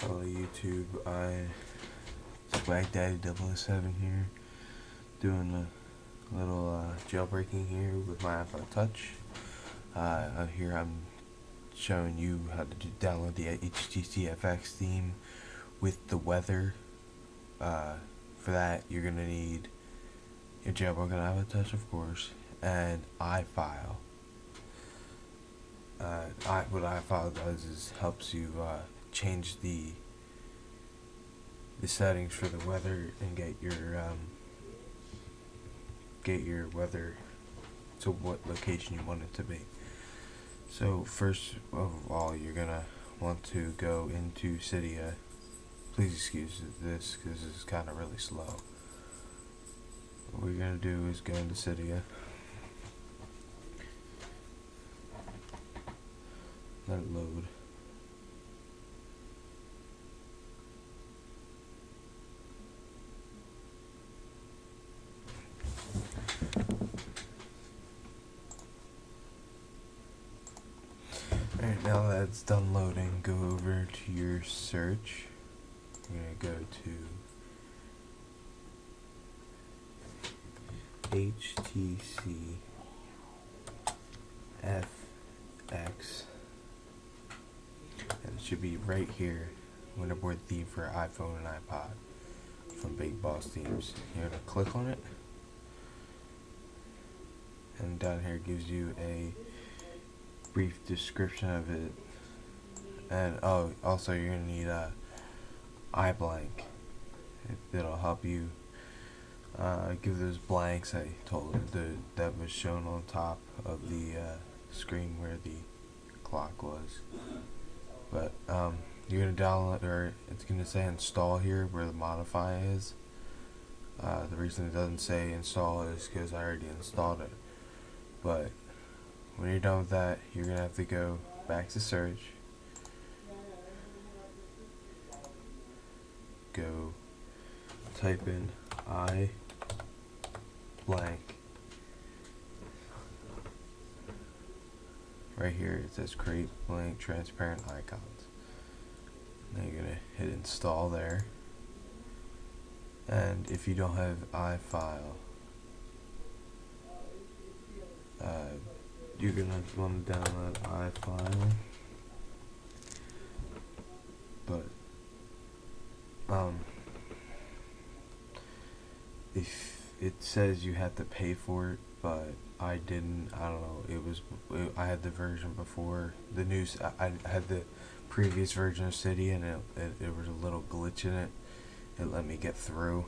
Hello YouTube, Swag Daddy 007 here, doing a little jailbreaking here with my Ipod Touch. Here I'm showing you how to download the HTC FX theme with the weather. For that you're going to need your jailbroken Ipod Touch, of course, and Ifile. What Ifile does is helps you change the settings for the weather and get your weather to what location you want it to be. So first of all, you're gonna want to go into Cydia. Please excuse this because this is kind of really slow. What we're gonna do is go into Cydia. Let it load. Alright, now that it's done loading, go over to your search. We're going to go to HTC FX, and it should be right here, Winterboard theme for iPhone and iPod from Big Boss Themes. You're going to click on it, and down here it gives you a brief description of it, and also you're gonna need Iblank. It'll help you give those blanks I told that was shown on top of the screen where the clock was. But you're gonna download, or it's gonna say install here where the modify is. The reason it doesn't say install is because I already installed it. But when you're done with that, you're going to have to go back to search, go type in Iblank, right here it says create blank transparent icons. Now you're going to hit install there, and if you don't have Ifile, you're gonna want to download Ifile, but if it says you have to pay for it, but I didn't. I don't know. I had the version before the news. I had the previous version of Cydia, and it was a little glitch in it. It let me get through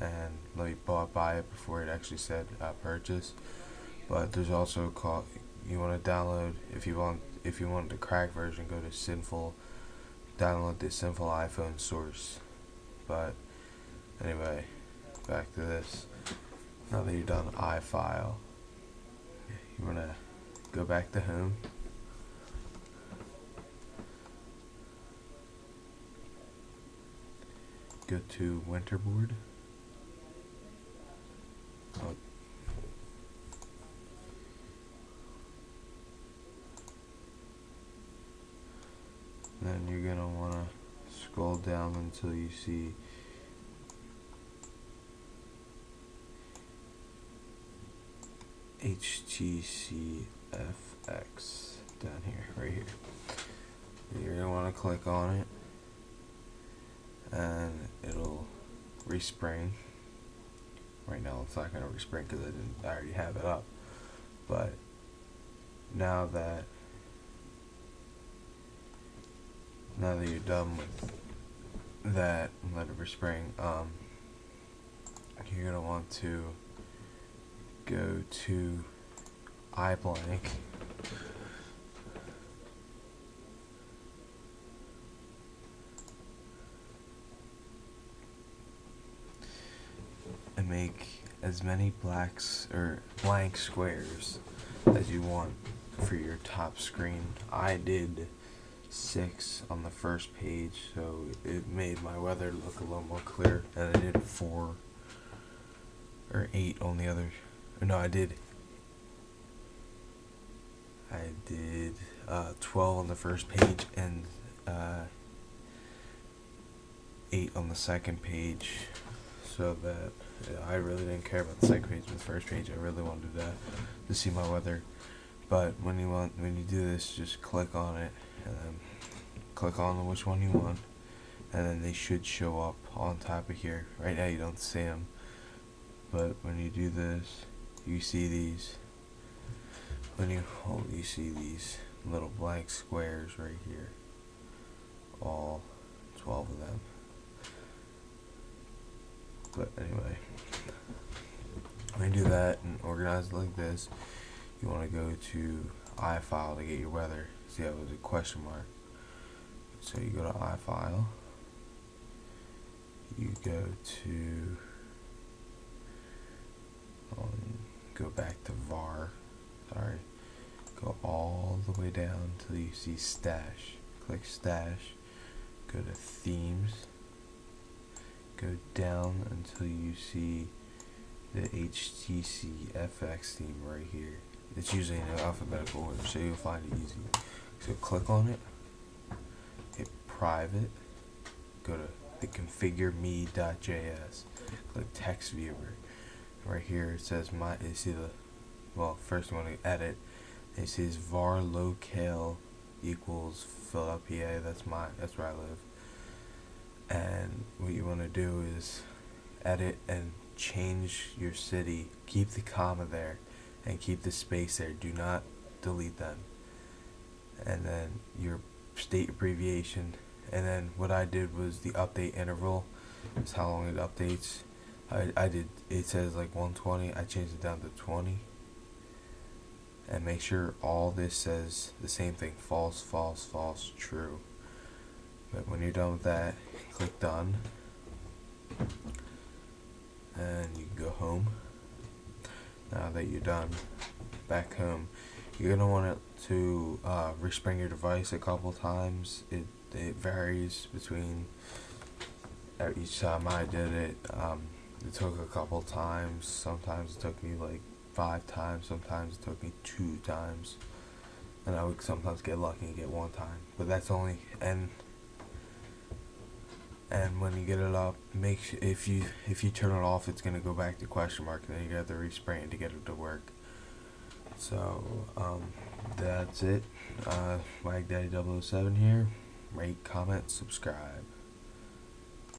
and let me buy it before it actually said purchase. But there's also you want to download, if you want the cracked version, go to Sinful, download the Sinful iPhone source. But anyway, back to this. Now that you're done Ifile, you want to go back to home, go to Winterboard. Then you're going to want to scroll down until you see HTC FX down here, right here. You're going to want to click on it, and it'll respring. Right now it's not going to respring because I already have it up. But now that you're done with that and let it respring, you're gonna want to go to Iblank, and make as many blank squares as you want for your top screen. I did 6 on the first page, so it made my weather look a little more clear, and I did 4 or 8 on the other. No, I did 12 on the first page and 8 on the second page, so that I really didn't care about the second page, but the first page I really wanted to see my weather. But when you do this, just click on it and then click on which one you want, and then they should show up on top of here. Right now you don't see them, but when you do this, you see these. When you hold, you see these little blank squares right here, all 12 of them. But anyway, when you do that and organize it like this, you want to go to Ifile to get your weather. See how it was a question mark. So you go to Ifile, you go to go back to var, sorry, go all the way down till you see stash. Click stash, go to themes, go down until you see the HTC FX theme right here. It's usually in alphabetical order, so you'll find it easy. So click on it, hit private, go to the configureme.js, click text viewer. Right here it says you see first you want to edit, and it says var locale equals Philadelphia. That's where I live. And what you want to do is edit and change your city, keep the comma there and keep the space there, do not delete them, and then your state abbreviation. And then what I did was the update interval is how long it updates. I did, it says like 120, I changed it down to 20, and make sure all this says the same thing, false, false, false, true. But when you're done with that, click done, and you can go home. Now that you're done, back home, you're gonna want it to respring your device a couple times. It varies between each time I did it. It took a couple times. Sometimes it took me like 5 times. Sometimes it took me 2 times, and I would sometimes get lucky and get 1 time. But that's only and when you get it up, make sure if you turn it off, it's gonna go back to question mark, and then you got to respring to get it to work. So that's it. Wagdaddy 007 here. Rate, comment, subscribe.